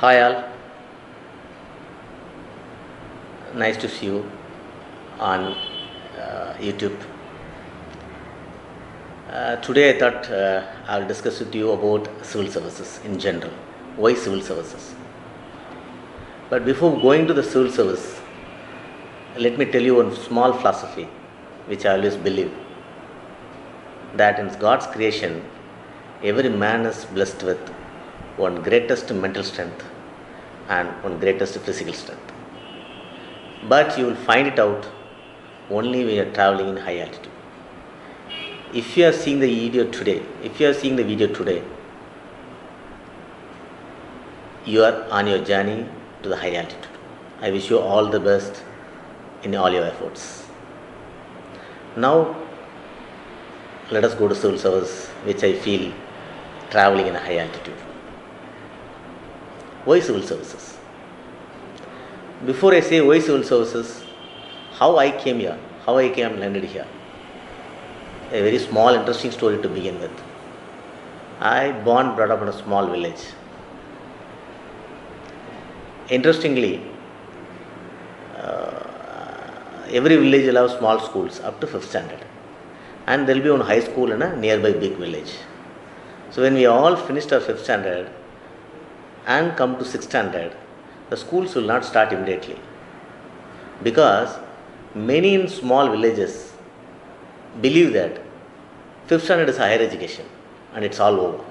Hi all, nice to see you on YouTube. Today I thought I'll discuss with you about civil services in general. Why civil services? But before going to the civil service, let me tell you one small philosophy which I always believe, that in God's creation, every man is blessed with one greatest mental strength and one greatest physical strength. But you will find it out only when you are traveling in high altitude. If you are seeing the video today, you are on your journey to the high altitude. I wish you all the best in all your efforts. Now, let us go to civil service, which I feel traveling in a high altitude. Why civil services? Before I say why civil services, how I came here, how I came landed here. A very small interesting story to begin with. I brought up in a small village. Interestingly, every village will have small schools up to 5th standard, and there will be one high school in a nearby big village. So when we all finished our 5th standard and come to 6th standard, the schools will not start immediately, because many in small villages believe that 5th standard is higher education and it's all over.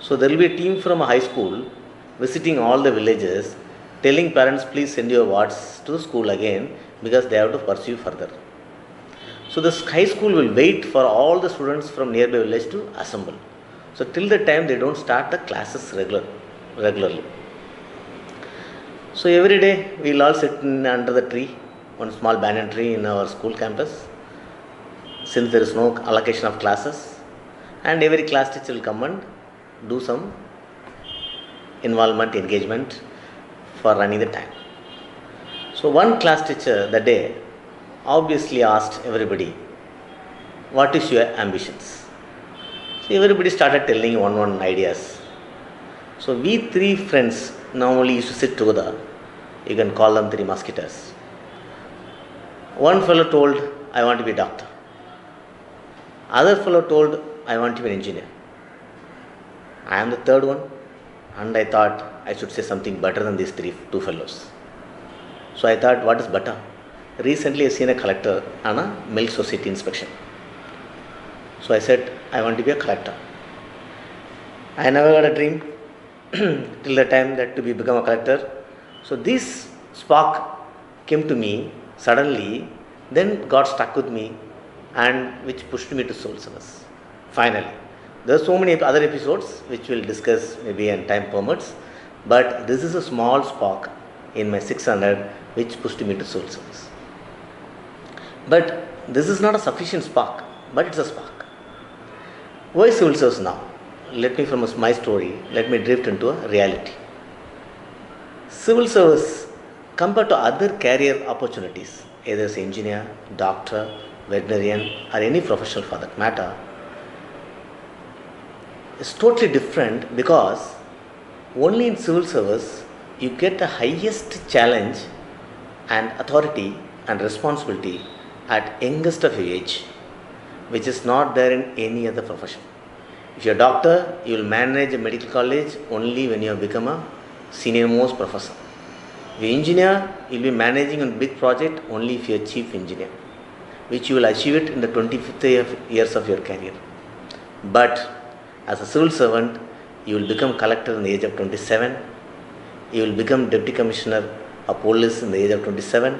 So there will be a team from a high school visiting all the villages, telling parents, please send your wards to the school again, because they have to pursue further. So this high school will wait for all the students from nearby village to assemble. So till the time they don't start the classes regularly. So every day we will all sit under the tree, one small banyan tree in our school campus, since there is no allocation of classes, and every class teacher will come and do some engagement for running the time. So one class teacher that day obviously asked everybody, what is your ambitions? So everybody started telling one ideas. So we three friends normally used to sit together. You can call them three musketeers. One fellow told, I want to be a doctor. Other fellow told, I want to be an engineer. I am the third one, and I thought I should say something better than these two fellows. So I thought, what is better? Recently I seen a collector on a milk society inspection. So I said, I want to be a collector. I never got a dream till the time that to become a collector. So this spark came to me suddenly, then got stuck with me, and which pushed me to civil service. Finally, there are so many other episodes which we'll discuss maybe when time permits, but this is a small spark in my 600 which pushed me to civil service. But this is not a sufficient spark, but it's a spark. Why civil service now? Let me, from my story, let me drift into a reality. Civil service, compared to other career opportunities, either as engineer, doctor, veterinarian, or any professional for that matter, is totally different, because only in civil service you get the highest challenge and authority and responsibility at youngest of your age, which is not there in any other profession. If you are a doctor, you will manage a medical college only when you have become a senior most professor. If you are an engineer, you will be managing a big project only if you are chief engineer, which you will achieve it in the 25th years of your career. But as a civil servant, you will become collector in the age of 27, you will become deputy commissioner of police in the age of 27,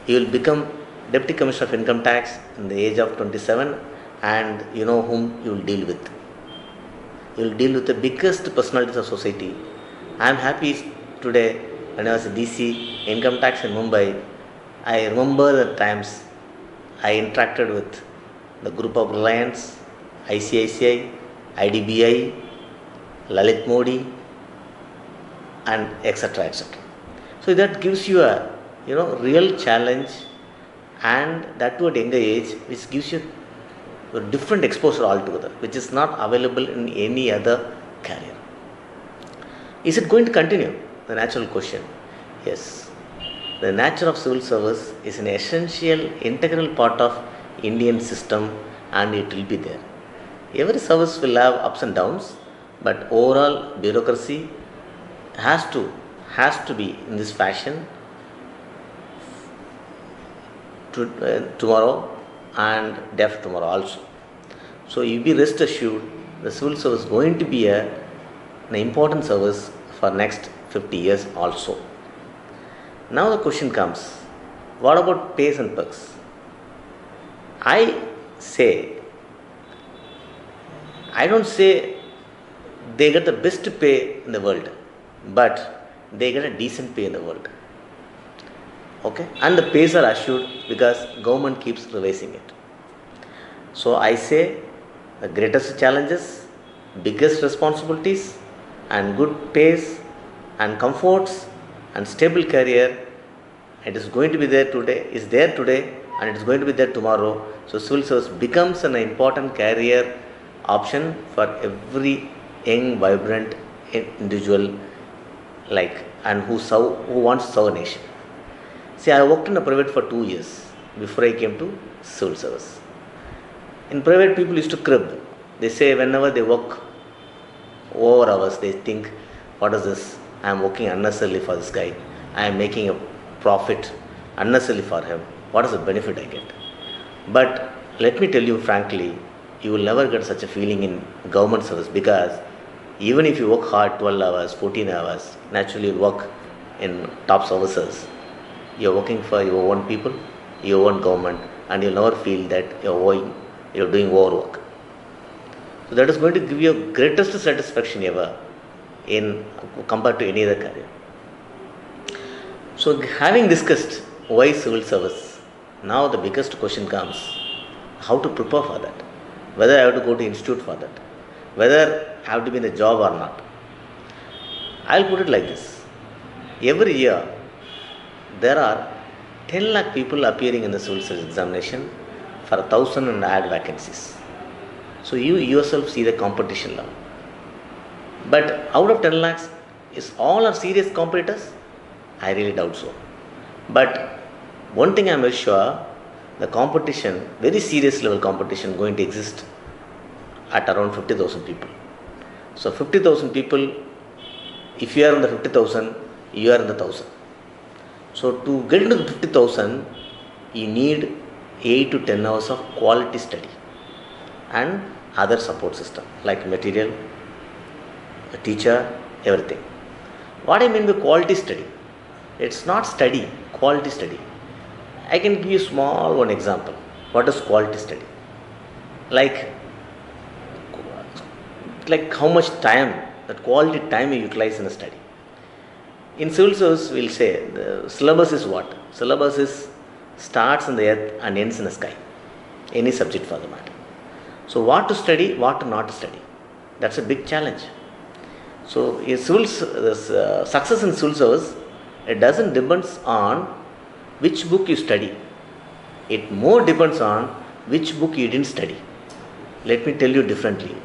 you will become deputy commissioner of income tax in the age of 27, and you know whom you will deal with. You will deal with the biggest personalities of society. I am happy today, when I was a DC income tax in Mumbai, I remember the times I interacted with the group of Reliance, ICICI, IDBI, Lalit Modi, and etc. So that gives you a real challenge, and that too at younger age, which gives you a different exposure altogether, which is not available in any other career. Is it going to continue? The natural question. Yes. The nature of civil service is an essential, integral part of Indian system, and it will be there. Every service will have ups and downs, but overall bureaucracy has to be in this fashion tomorrow and day after tomorrow also. So you be rest assured the civil service is going to be an important service for next 50 years also. Now the question comes, what about pays and perks? I don't say they get the best pay in the world, but they get a decent pay in the world. Okay, and the pays are assured because government keeps revising it. So I say the greatest challenges, biggest responsibilities, and good pays and comforts and stable career, it is going to be there today, is there today, and it is going to be there tomorrow. So civil service becomes an important career option for every young, vibrant individual and who wants to serve a nation. See, I worked in a private for 2 years before I came to civil service. In private, people used to crib. They say whenever they work over hours, they think, what is this? I am working unnecessarily for this guy. I am making a profit unnecessarily for him. What is the benefit I get? But let me tell you frankly, you will never get such a feeling in government service, because even if you work hard 12 hours, 14 hours, naturally you work in top services. You are working for your own people, your own government, and you will never feel that you are doing overwork. So that is going to give you greatest satisfaction ever compared to any other career. So having discussed why civil service, now the biggest question comes, how to prepare for that? Whether I have to go to institute for that, whether I have to be in the job or not. I will put it like this. Every year, there are 10 lakh people appearing in the civil service examination for 1,000 and add vacancies. So you yourself see the competition level. But out of 10 lakhs, is all are serious competitors? I really doubt so. But one thing I am very sure, the competition, very serious level competition, going to exist at around 50,000 people. So 50,000 people, if you are in the 50,000, you are in the 1,000. So to get into the 50,000, you need 8 to 10 hours of quality study and other support system like material, a teacher, everything. What I mean by quality study? It's not study, quality study. I can give you small one example. What is quality study? Like how much time, that quality time you utilize in a study. In civil service, we'll say the syllabus is what? Syllabus starts in the earth and ends in the sky. Any subject for the matter. So what to study, what not to study. That's a big challenge. So success in civil service, it doesn't depend on which book you study. It more depends on which book you didn't study. Let me tell you differently.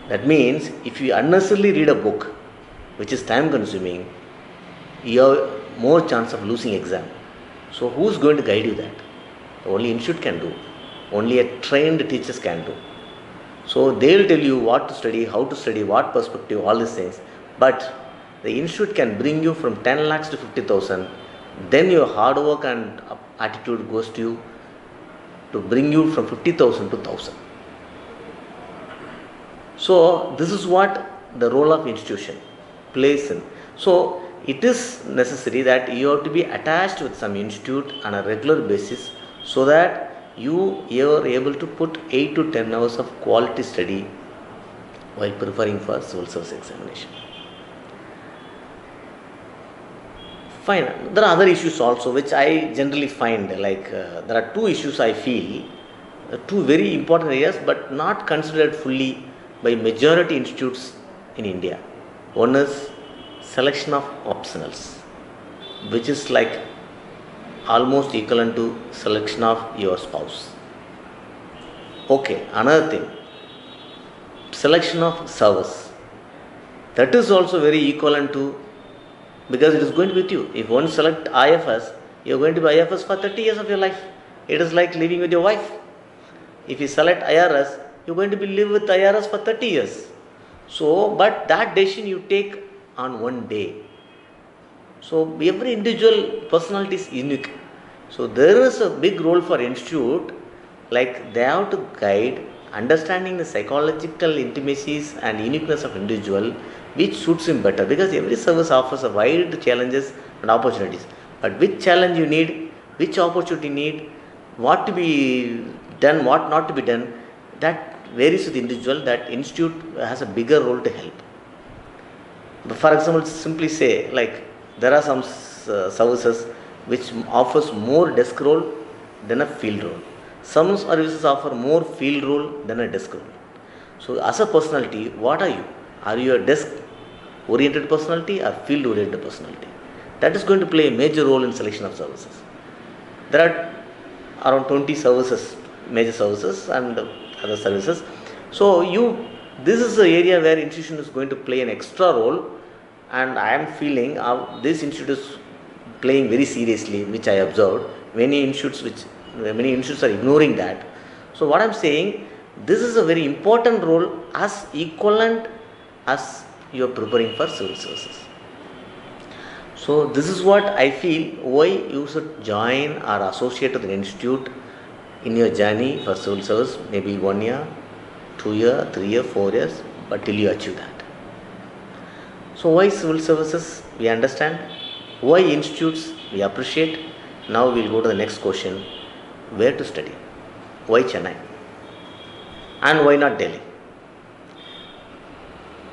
That means if you unnecessarily read a book which is time consuming, you have more chance of losing exam. So who's going to guide you that? Only institute can do. Only a trained teachers can do. So they will tell you what to study, how to study, what perspective, all these things. But the institute can bring you from 10 lakhs to 50,000. Then your hard work and attitude goes to you to bring you from 50,000 to 1,000. So this is what the role of institution plays in. So it is necessary that you have to be attached with some institute on a regular basis so that you are able to put 8 to 10 hours of quality study while preparing for civil service examination. Fine. There are other issues also which I generally find there are two issues I feel, two very important areas but not considered fully by majority institutes in India. One is selection of optionals, which is like almost equivalent to selection of your spouse. Okay, another thing, selection of service. That is also very equivalent to, because it is going to be with you. If one select IFS, you are going to be IFS for 30 years of your life. It is like living with your wife. If you select IRS, you are going to be live with IRS for 30 years. So, but that decision you take on one day. So, every individual personality is unique. So, there is a big role for institute, like they have to guide understanding the psychological intimacies and uniqueness of individual, which suits him better, because every service offers a wide challenges and opportunities. But which challenge you need, which opportunity you need, what to be done, what not to be done, that varies with the individual. That institute has a bigger role to help. But for example, simply say, like there are some services which offers more desk role than a field role. Some services offer more field role than a desk role. So as a personality, what are you? Are you a desk oriented personality or field oriented personality? That is going to play a major role in selection of services. There are around 20 services, major services and other services. So this is the area where institution is going to play an extra role, and I am feeling this institute is playing very seriously, which I observed. Many institutes are ignoring that. So what I am saying, this is a very important role as equivalent as you are preparing for civil services. So this is what I feel why you should join or associate with an institute in your journey for civil service, maybe 1 year, 2 year, 3 year, 4 years, but till you achieve that. So why civil services? We understand. Why institutes? We appreciate. Now we will go to the next question. Where to study? Why Chennai? And why not Delhi?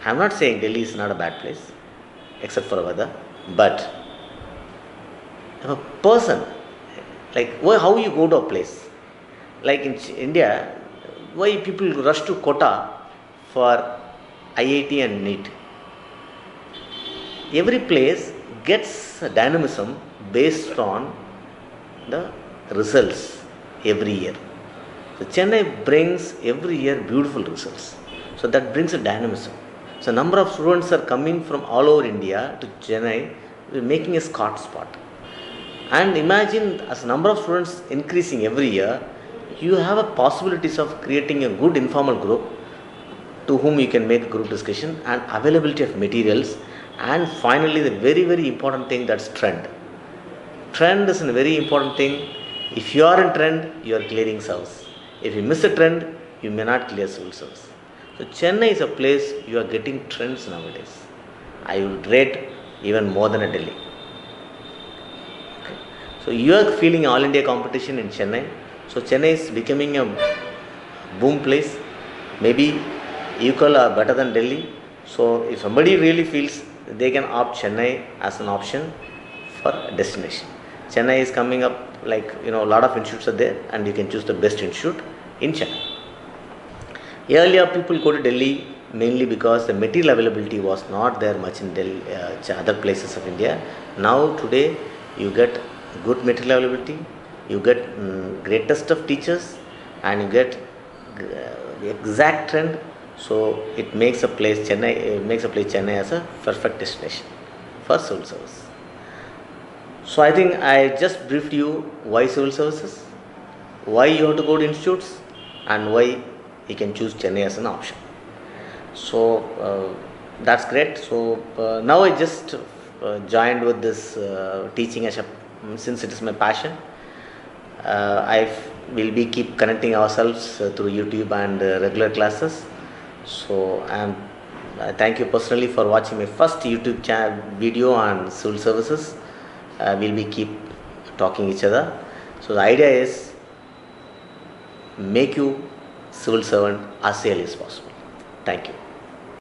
I am not saying Delhi is not a bad place, except for weather, but if a person, like how you go to a place, like in India, why people rush to Kota for IIT and NEET? Every place gets a dynamism based on the results every year. So Chennai brings every year beautiful results. So that brings a dynamism. So number of students are coming from all over India to Chennai, making a spot. And imagine, as number of students increasing every year, you have a possibilities of creating a good informal group to whom you can make group discussion, and availability of materials, and finally the very, very important thing, that's trend. Trend is a very important thing. If you are in trend, you are clearing service. If you miss a trend, you may not clear civil service. So Chennai is a place you are getting trends nowadays. I would rate even more than a Delhi. Okay. So you are feeling all India competition in Chennai. So Chennai is becoming a boom place, maybe equal or better than Delhi. So if somebody really feels, they can opt Chennai as an option for destination. Chennai is coming up, like a lot of institutes are there, and you can choose the best institute in Chennai. Earlier people go to Delhi mainly because the material availability was not there much in Delhi, other places of India. Now today you get good material availability, you get greatest of teachers, and you get the exact trend. So it makes a place Chennai as a perfect destination for civil service. So I think I just briefed you why civil services, why you have to go to institutes, and why you can choose Chennai as an option. So that's great. So now I just joined with this teaching since it is my passion. I will be keep connecting ourselves through YouTube and regular classes. So I thank you personally for watching my first YouTube video on civil services. We'll be keep talking each other. So the idea is make you civil servant as early as possible. Thank you.